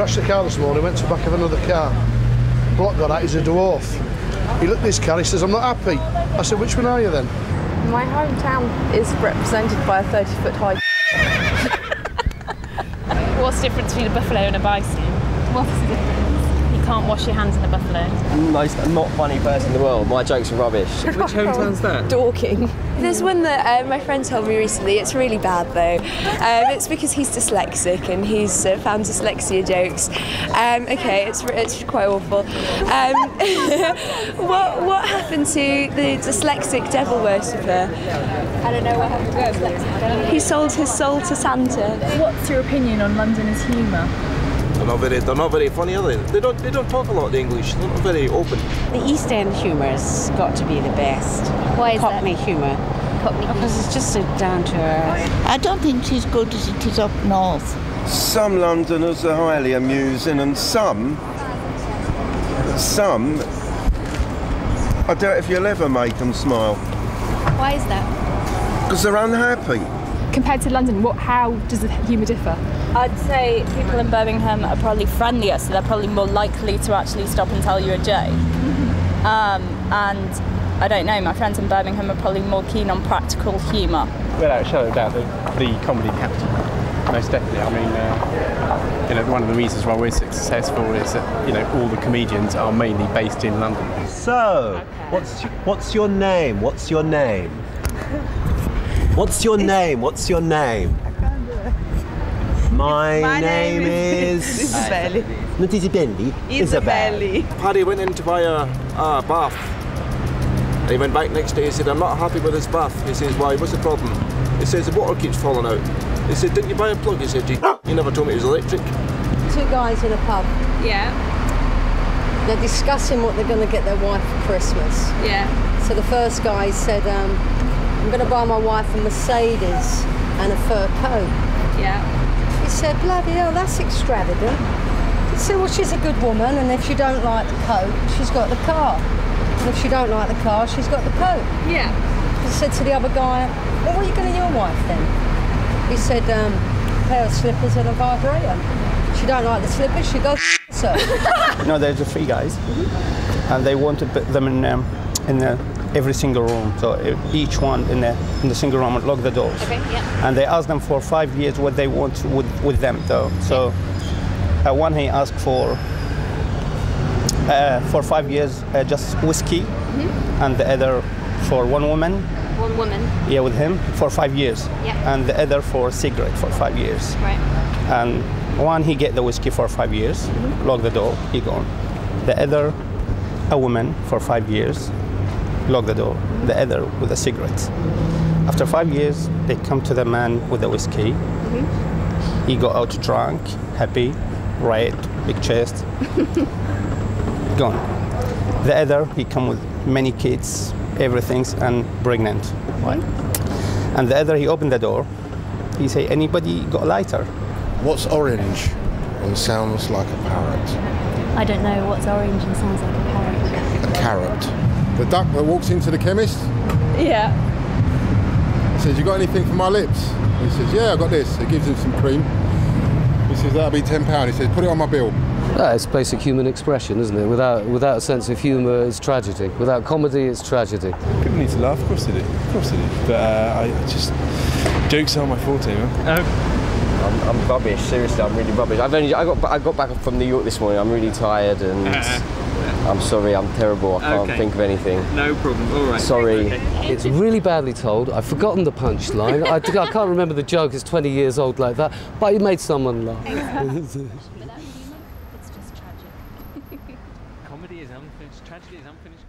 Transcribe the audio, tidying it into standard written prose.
crashed the car this morning, went to the back of another car. The bloke got out, he's a dwarf. He looked at this car, he says, I'm not happy. I said, which one are you then? My hometown is represented by a 30-foot high. What's the difference between a buffalo and a bison? What's the difference? You can't wash your hands in a buffalo. Most not funny person in the world. My jokes are rubbish. Which hometown's that? Dorking. There's one that my friend told me recently. It's really bad though. It's because he's dyslexic and he's found dyslexia jokes. Okay, it's quite awful. What happened to the dyslexic devil worshipper? I don't know what happened to the dyslexic devil. He sold his soul to Santa. What's your opinion on Londoners' humour? They're not very funny, are they? They don't talk a lot of English. They're not very open. The East End humour's got to be the best. Why is Cockney humour. Cockney humour. Because it's just so down to earth. I don't think it's as good as it is up north. Some Londoners are highly amusing, and some, I doubt if you'll ever make them smile. Why is that? Because they're unhappy. Compared to London, how does the humour differ? I'd say people in Birmingham are probably friendlier, so they're probably more likely to actually stop and tell you a joke. And I don't know, my friends in Birmingham are probably more keen on practical humour. Without a shadow of doubt, the comedy capital. Most definitely. I mean, one of the reasons why we're successful is that all the comedians are mainly based in London. So, what's your name? What's your name? What's your name? What's your name? My name is Isabelle. Not Isabelle. Isabelle. Paddy went in to buy a bath. He went back next day, he said, I'm not happy with this bath. He says, why, what's the problem? He says, the water keeps falling out. He said, didn't you buy a plug? He said, you never told me it was electric. Two guys in a pub. Yeah. They're discussing what they're going to get their wife for Christmas. Yeah. So the first guy said, I'm going to buy my wife a Mercedes and a fur coat. Yeah. He said, bloody hell, that's extravagant. He said, well, she's a good woman, and if she don't like the coat, she's got the car. And if she don't like the car, she's got the coat. Yeah. He said to the other guy, well, what are you going to your wife then? He said, a pair of slippers and a vibrator. If she don't like the slippers, she goes, so. There's the three guys, and they want to put them in every single room. So each one in the single room would lock the doors. Okay, yeah. And they asked them for 5 years what they want with them, though. So one he asked for 5 years just whiskey, and the other for one woman. One woman? Yeah, with him for 5 years. Yeah. And the other for cigarette for 5 years. Right. And one he get the whiskey for 5 years, lock the door, he gone. The other, a woman for 5 years, lock the door. The other with a cigarette. After 5 years, they come to the man with the whiskey. He go out drunk, happy, red, big chest, gone. The other, he come with many kids, everything, and pregnant. Right. And the other, he opened the door. He say, anybody got a lighter? What's orange and sounds like a parrot? I don't know what's orange and sounds like a parrot. A carrot. The duck that walks into the chemist. Yeah. He says, you got anything for my lips? He says, yeah, I got this. He gives him some cream. He says, that'll be £10. He says, put it on my bill. It's basic human expression, isn't it? Without a sense of humour, it's tragedy. Without comedy, it's tragedy. People need to laugh, of course they do. Of course they do. But jokes are my forte, man. I'm rubbish. Seriously, I'm really rubbish. I got back from New York this morning. I'm really tired, and I'm sorry. I'm terrible. I can't think of anything. No problem. All right. Sorry. It's really badly told. I've forgotten the punchline. I can't remember the joke. It's 20 years old like that. But it made someone laugh. It's just tragic. Comedy is unfinished. Tragedy is unfinished.